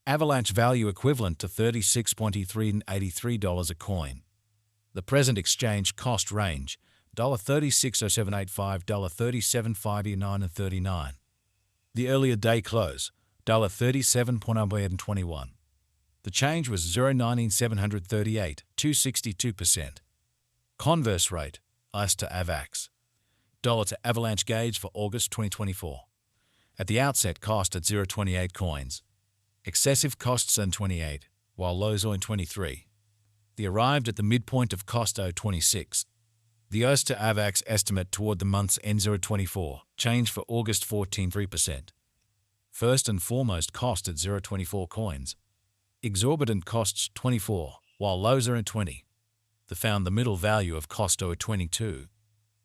Avalanche value equivalent to $36.8383 a coin. The present exchange cost range $36.0785, $37.589 The earlier day close $37.21. The change was 0.19738, 262%. Converse rate ICE to Avax. Dollar to Avalanche gauge for August 2024. At the outset cost at 0.28 coins. Excessive costs earned 28, while lows earned 23. The arrived at the midpoint of cost 0.26. The ICE to Avax estimate toward the month's end 0.24, change for August 14.3%. First and foremost cost at 0.24 coins. Exorbitant costs 24, while lows are at 20. The found the middle value of cost 0.22.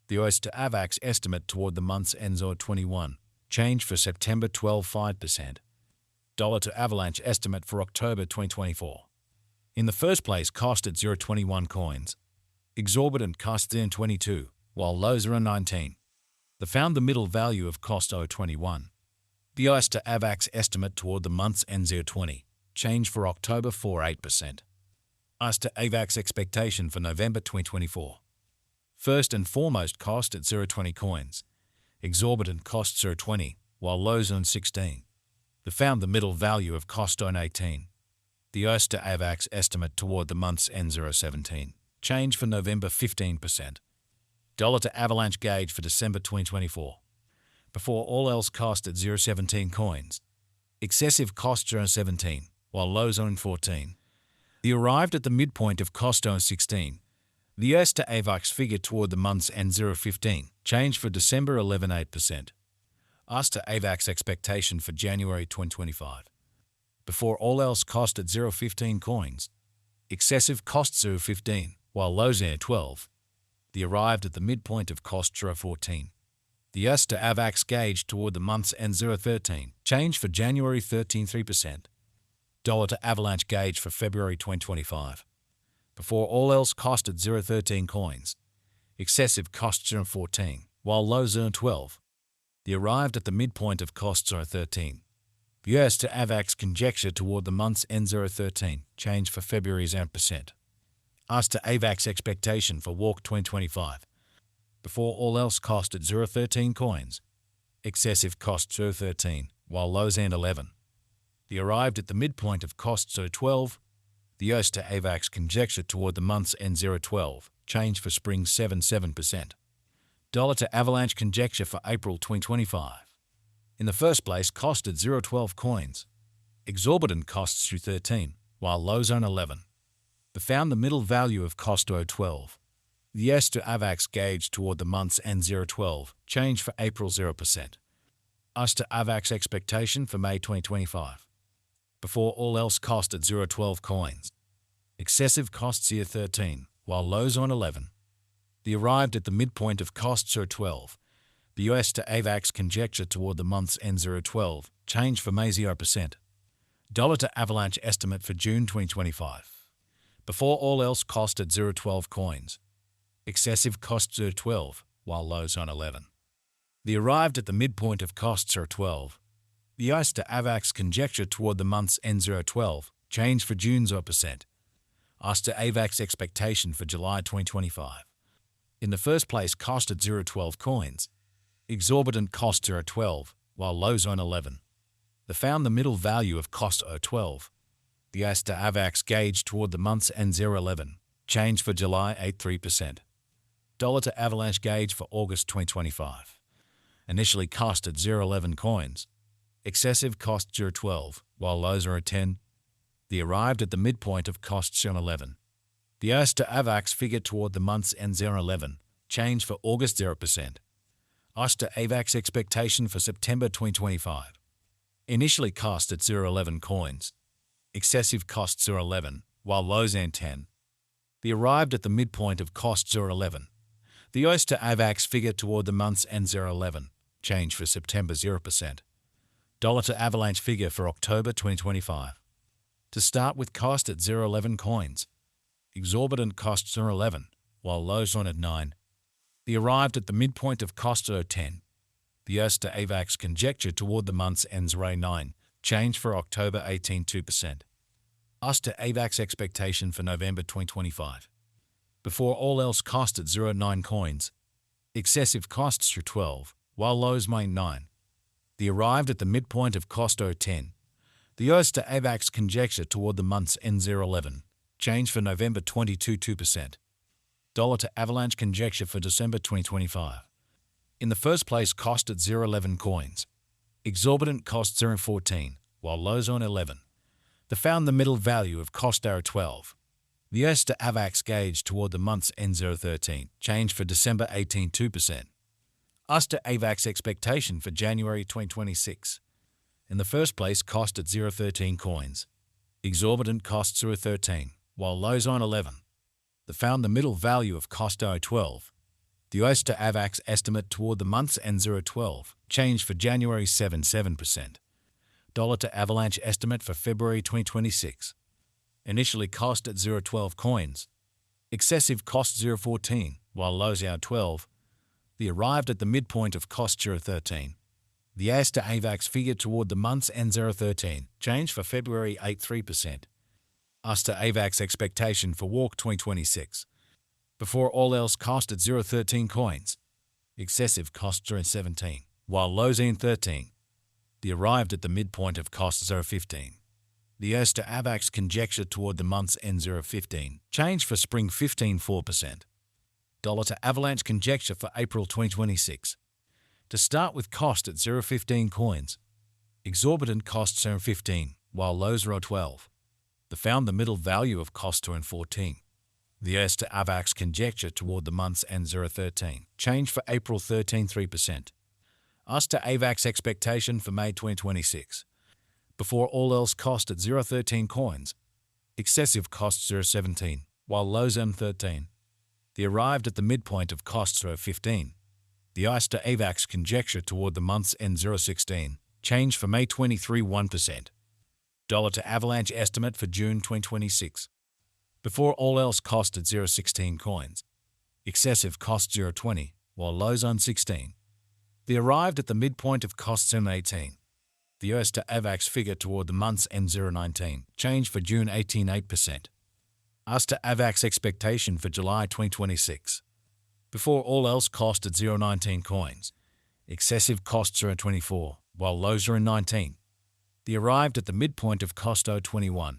The ICE to Avax estimate toward the month's end 0.21, change for September 12.5%. Dollar to Avalanche estimate for October 2024. In the first place cost at 0.21 coins. Exorbitant costs in 22, while lows are in 19. The found the middle value of cost 0.21. The ICE to Avax estimate toward the month's end 0.20, change for October 4.8%. ICE to Avax expectation for November 2024. First and foremost cost at 0.20 coins. Exorbitant costs 0.20, while lows earn 16. The found the middle value of cost on 18. The ICE to Avax estimate toward the month's end 0.17, change for November 15%. Dollar to Avalanche gauge for December 2024. Before all else cost at 0.17 coins. Excessive costs are 17, while lows are 14. The arrived at the midpoint of cost on 16. The ICE to Avax figure toward the month's end 0.15, change for December 11.8%. ICE to Avax expectation for January 2025. Before all else cost at 0.15 coins. Excessive costs 0.15, while lows are 12. The arrived at the midpoint of cost 0.14. The ICE to Avax gauge toward the month's end 0.13, change for January 13.3%. Dollar to Avalanche gauge for February 2025. Before all else cost at 0.13 coins. Excessive costs 0.14, while lows earn 12. The arrived at the midpoint of costs are 13. The ICE to Avax conjecture toward the month's end 0.13, change for February's 8%. ICE to Avax expectation for Walk 2025. Before all else cost at 0.13 coins. Excessive costs 0.13, while lows earn 11. The arrived at the midpoint of costs 0.12. The ICE to Avax conjecture toward the month's end 0.12, change for spring 7%. Dollar to Avalanche conjecture for April 2025. In the first place cost at 0.12 coins. Exorbitant costs through 13, while lows earn 11. The found the middle value of cost 0.12. The ICE to Avax gauge toward the month's end 0.12, change for April 0%. ICE to Avax expectation for May 2025. Before all else cost at 0.12 coins. Excessive costs here 13, while lows on 11. The arrived at the midpoint of costs are 12. The ICE to Avax conjecture toward the month's end 0.12, change for May 0%. Dollar to Avalanche estimate for June 2025. Before all else cost at 0.12 coins. Excessive costs are 12, while lows on 11. The arrived at the midpoint of costs are 12. The ICE to Avax conjecture toward the month's end 0.12, change for June 0%. ICE to Avax expectation for July 2025. In the first place cost at 0.12 coins. Exorbitant costs are 12, while lows on 11. The found the middle value of cost 0.12. The ICE to Avax gauge toward the month's end 0.11, change for July 8.3%. Dollar to Avalanche gauge for August 2025. Initially cost at 0.11 coins. Excessive costs are 12, while lows are at 10. The arrived at the midpoint of costs on 11. The ICE to Avax figure toward the month's end 0.11, change for August 0%. ICE to Avax expectation for September 2025. Initially cost at 0.11 coins. Excessive costs are 11, while lows are 10. The arrived at the midpoint of costs are 11. The ICE to Avax figure toward the month's end 0.11, change for September 0%. Dollar to Avalanche figure for October 2025. To start with cost at 0.11 coins. Exorbitant costs are 11, while lows on at 9. The arrived at the midpoint of costs are 10. The ICE to Avax conjecture toward the month's end 0.9, Change for October 18 2%. Us to Avax expectation for November 2025. Before all else cost at 0.9 coins. Excessive costs through 12, while lows main 9. The arrived at the midpoint of cost 0.10. The US to Avax conjecture toward the month's end 0.11. Change for November 22 2%. Dollar to Avalanche conjecture for December 2025. In the first place cost at 0.11 coins. Exorbitant cost 0.14, while lows on 11. The found the middle value of cost 0.12. The US to Avax gauge toward the month's end 0.13. Change for December 18 2%. Us to Avax expectation for January 2026. In the first place cost at 0.13 coins. Exorbitant cost 0.13, while lows on 11. The found the middle value of cost 0.12. The US to Avax estimate toward the month's end 0.12. Change for January 7%. Dollar to Avalanche estimate for February 2026. Initially cost at 0.12 coins. Excessive cost 0.14, while lows out 12. The arrived at the midpoint of cost 0.13. The AS to Avax figure toward the month's end 0.13. Change for February 3%. Us to Avax expectation for Walk 2026. Before all else cost at 0.13 coins. Excessive cost 0.17, while lows in 13. The arrived at the midpoint of cost 0.15. The US to Avax conjecture toward the month's end 0.15. Change for spring 4%. Dollar to Avalanche conjecture for April 2026. To start with cost at 0.15 coins. Exorbitant cost 0.15, while lows are 12. The found the middle value of cost 0.14. The US to Avax conjecture toward the month's end 0.13. Change for April 3%. Us to Avax expectation for May 2026. Before all else cost at 0.13 coins. Excessive cost 0.17, while lows M13. The arrived at the midpoint of cost 0.15. The US to Avax conjecture toward the month's end 0.16. Change for May 23 1%. Dollar to Avalanche estimate for June 2026. Before all else cost at 0.16 coins. Excessive cost 0.20, while lows on 16. The arrived at the midpoint of costs M18. The US to Avax figure toward the month's end 0.19. Change for June 8%. Us to Avax expectation for July 2026. Before all else cost at 0.19 coins. Excessive costs 0.24, while lows are in 19. The arrived at the midpoint of cost 0.21.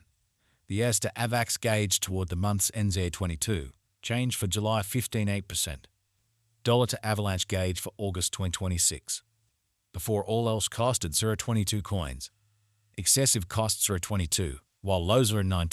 The US to Avax gauge toward the month's end 0.22. Change for July 8%. Dollar to Avalanche gauge for August 2026. Before all else cost at 0.22 coins. Excessive costs are 22, while lows are in 19.